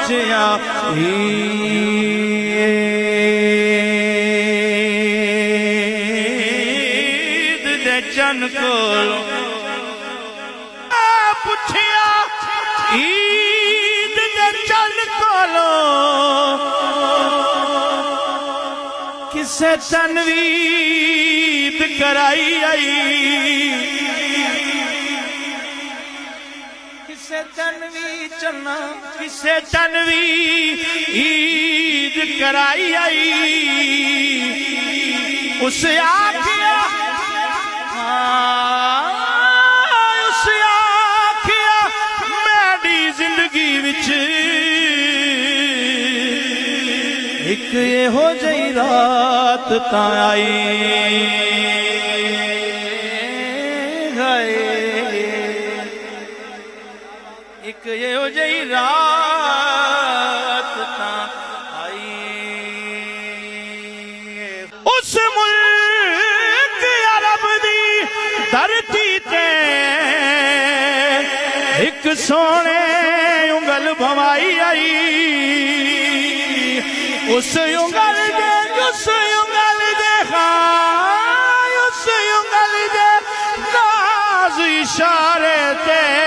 پوچھیا عید دے چن کولوں پوچھیا عید دے چن کولوں کسے تنوید کرائی آئی کسے تنوی عید کرائی آئی اسے آکھیا اسے آکھیا میری زندگی وچ ایک یہ ہو جائی رات تاں آئی ایک یہ ہو جائی رات تاں آئی اس ملک عرب دی دھرتی تے ایک سونے انگل بھوائی آئی اس انگل دے ناز اشارے تے